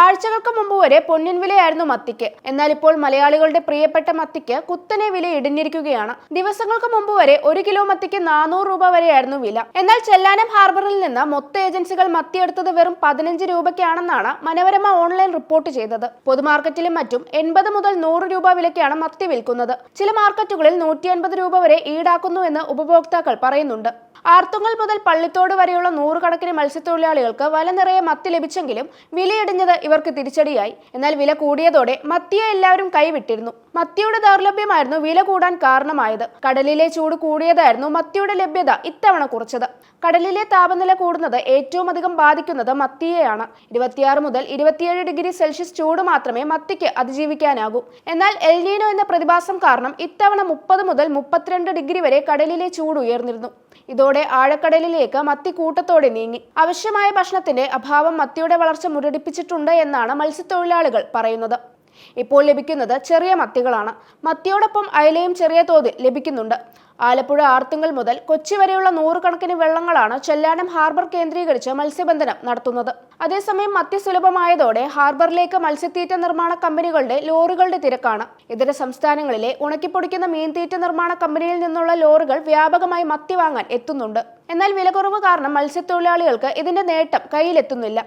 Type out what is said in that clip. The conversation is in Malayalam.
ആഴ്ചകൾക്ക് മുമ്പ് വരെ പൊന്നിൻ വിലയായിരുന്നു മത്തിക്ക്. എന്നാൽ ഇപ്പോൾ മലയാളികളുടെ പ്രിയപ്പെട്ട മത്തിക്ക് കുത്തനെ വില ഇടിഞ്ഞിരിക്കുകയാണ്. ദിവസങ്ങൾക്ക് മുമ്പ് വരെ 1 കിലോ മത്തിക്ക് 400 രൂപ വരെയായിരുന്നു വില. എന്നാൽ ചെല്ലാനം ഹാർബറിൽ നിന്ന് മൊത്ത ഏജൻസികൾ മത്തിയെടുത്തത് വെറും 15 രൂപയ്ക്കാണെന്നാണ് മനോരമ ഓൺലൈൻ റിപ്പോർട്ട് ചെയ്തത്. പൊതുമാർക്കറ്റിലും മറ്റും 80 മുതൽ 100 രൂപ വിലയ്ക്കാണ് മത്തി വിൽക്കുന്നത്. ചില മാർക്കറ്റുകളിൽ 150 രൂപ വരെ ഈടാക്കുന്നുവെന്ന് ഉപഭോക്താക്കൾ പറയുന്നുണ്ട്. ആർത്തുങ്കൽ മുതൽ പള്ളിത്തോട് വരെയുള്ള നൂറുകണക്കിന് മത്സ്യത്തൊഴിലാളികൾക്ക് വല നിറയെ മത്തി ലഭിച്ചെങ്കിലും വിലയിടിഞ്ഞത് ഇവർക്ക് തിരിച്ചടിയായി. എന്നാൽ വില കൂടിയതോടെ മത്തിയെ എല്ലാവരും കൈവിട്ടിരുന്നു. മത്തിയുടെ ദൗർലഭ്യമായിരുന്നു വില കൂടാൻ കാരണമായത്. കടലിലെ ചൂട് കൂടിയതായിരുന്നു മത്തിയുടെ ലഭ്യത ഇത്തവണ കുറച്ചത്. കടലിലെ താപനില കൂടുന്നത് ഏറ്റവും അധികം ബാധിക്കുന്നത് മത്തിയെയാണ്. 26 മുതൽ 27 ഡിഗ്രി സെൽഷ്യസ് ചൂട് മാത്രമേ മത്തിക്ക് അതിജീവിക്കാനാകൂ. എന്നാൽ എൽ നീനോ എന്ന പ്രതിഭാസം കാരണം ഇത്തവണ 30 മുതൽ 32 ഡിഗ്രി വരെ കടലിലെ ചൂട് ഉയർന്നിരുന്നു. ഇതോടെ ആഴക്കടലിലേക്ക് മത്തി കൂട്ടത്തോടെ നീങ്ങി. ആവശ്യമായ ഭക്ഷണത്തിന്റെ അഭാവം മത്തിയുടെ വളർച്ച മുരടിപ്പിച്ചിട്ടുണ്ട് എന്നാണ് മത്സ്യത്തൊഴിലാളികൾ പറയുന്നത്. ഇപ്പോൾ ലഭിക്കുന്നത് ചെറിയ മത്തികളാണ്. മത്തിയോടൊപ്പം അയലയും ചെറിയ തോതിൽ ലഭിക്കുന്നുണ്ട്. ആലപ്പുഴ ആർത്തുങ്കൽ മുതൽ കൊച്ചി വരെയുള്ള നൂറുകണക്കിന് വെള്ളങ്ങളാണ് ചെല്ലാനം ഹാർബർ കേന്ദ്രീകരിച്ച് മത്സ്യബന്ധനം നടത്തുന്നത്. അതേസമയം മത്തി സുലഭമായതോടെ ഹാർബറിലേക്ക് മത്സ്യത്തീറ്റ നിർമ്മാണ കമ്പനികളുടെ ലോറികളുടെ തിരക്കാണ്. ഇതര സംസ്ഥാനങ്ങളിലെ ഉണക്കിപ്പൊടിക്കുന്ന മീൻതീറ്റ നിർമ്മാണ കമ്പനിയിൽ നിന്നുള്ള ലോറികൾ വ്യാപകമായി മത്തി വാങ്ങാൻ എത്തുന്നുണ്ട്. എന്നാൽ വിലക്കുറവ് കാരണം മത്സ്യത്തൊഴിലാളികൾക്ക് ഇതിന്റെ നേട്ടം കയ്യിലെത്തുന്നില്ല.